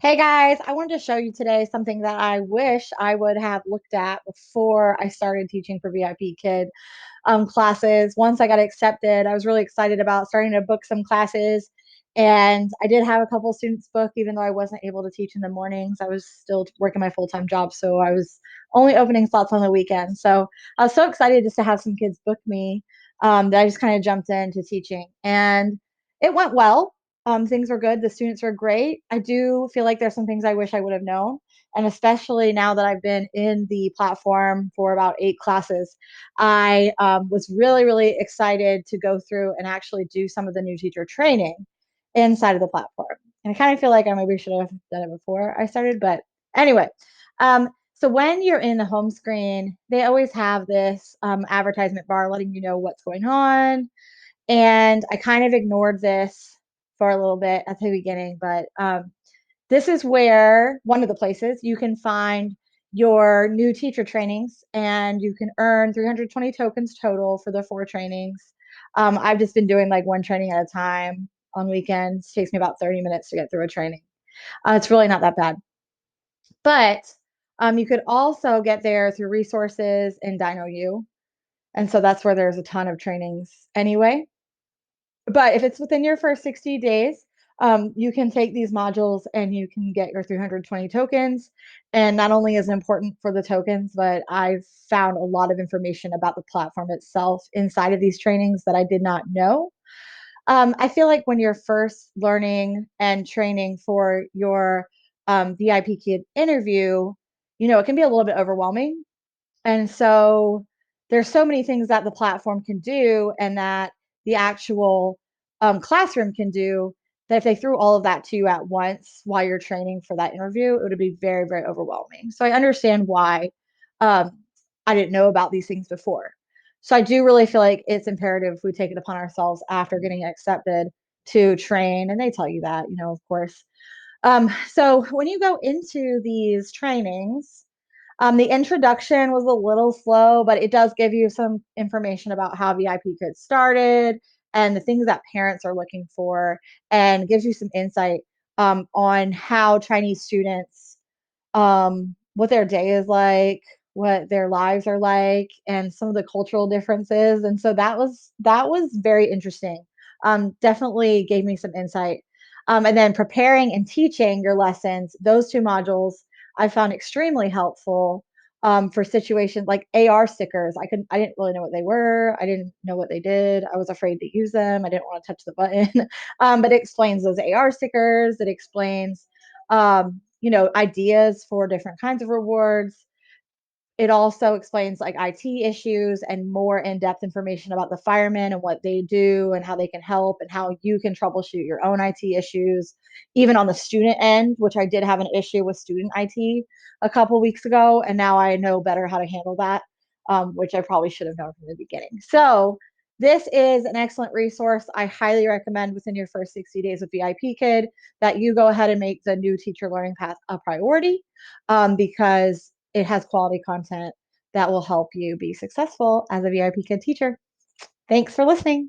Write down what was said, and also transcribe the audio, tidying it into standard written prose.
Hey guys, I wanted to show you today something that I wish I would have looked at before I started teaching for VIPKid classes. Once I got accepted, I was really excited about starting to book some classes. And I did have a couple students book, even though I wasn't able to teach in the mornings. I was still working my full-time job, so I was only opening slots on the weekends. So I was so excited just to have some kids book me that I just kind of jumped into teaching. And it went well. Things were good. The students were great. I do feel like there's some things I wish I would have known. And especially now that I've been in the platform for about 8 classes, I was really, really excited to go through and actually do some of the new teacher training inside of the platform. And I kind of feel like I maybe should have done it before I started. But anyway, so when you're in the home screen, they always have this advertisement bar letting you know what's going on. And I kind of ignored this for a little bit at the beginning, but this is where one of the places you can find your new teacher trainings, and you can earn 320 tokens total for the 4 trainings. I've just been doing like one training at a time on weekends. It takes me about 30 minutes to get through a training. It's really not that bad. But you could also get there through resources in Dino U. And so that's where there's a ton of trainings anyway. But if it's within your first 60 days, you can take these modules and you can get your 320 tokens. And not only is it important for the tokens, but I've found a lot of information about the platform itself inside of these trainings that I did not know. I feel like when you're first learning and training for your VIPKid interview, it can be a little bit overwhelming, and so there's so many things that the platform can do and that the actual classroom can do, that if they threw all of that to you at once while you're training for that interview, it would be very, very overwhelming. So I understand why um, I didn't know about these things before. So I do really feel like it's imperative we take it upon ourselves after getting accepted to train. And they tell you that, of course. So when you go into these trainings, the introduction was a little slow, but it does give you some information about how VIP Kids started and the things that parents are looking for, and gives you some insight on how Chinese students, what their day is like, what their lives are like, and some of the cultural differences. And so that was very interesting. Definitely gave me some insight. And then preparing and teaching your lessons, those 2 modules I found extremely helpful for situations like AR stickers. I didn't really know what they were. I didn't know what they did. I was afraid to use them. I didn't want to touch the button. But it explains those AR stickers. It explains ideas for different kinds of rewards. It also explains like IT issues and more in-depth information about the firemen and what they do and how they can help and how you can troubleshoot your own IT issues, even on the student end, which I did have an issue with student IT a couple weeks ago, and now I know better how to handle that, which I probably should have known from the beginning. So this is an excellent resource. I highly recommend within your first 60 days with VIPKid that you go ahead and make the new teacher learning path a priority, because it has quality content that will help you be successful as a VIPKid teacher. Thanks for listening.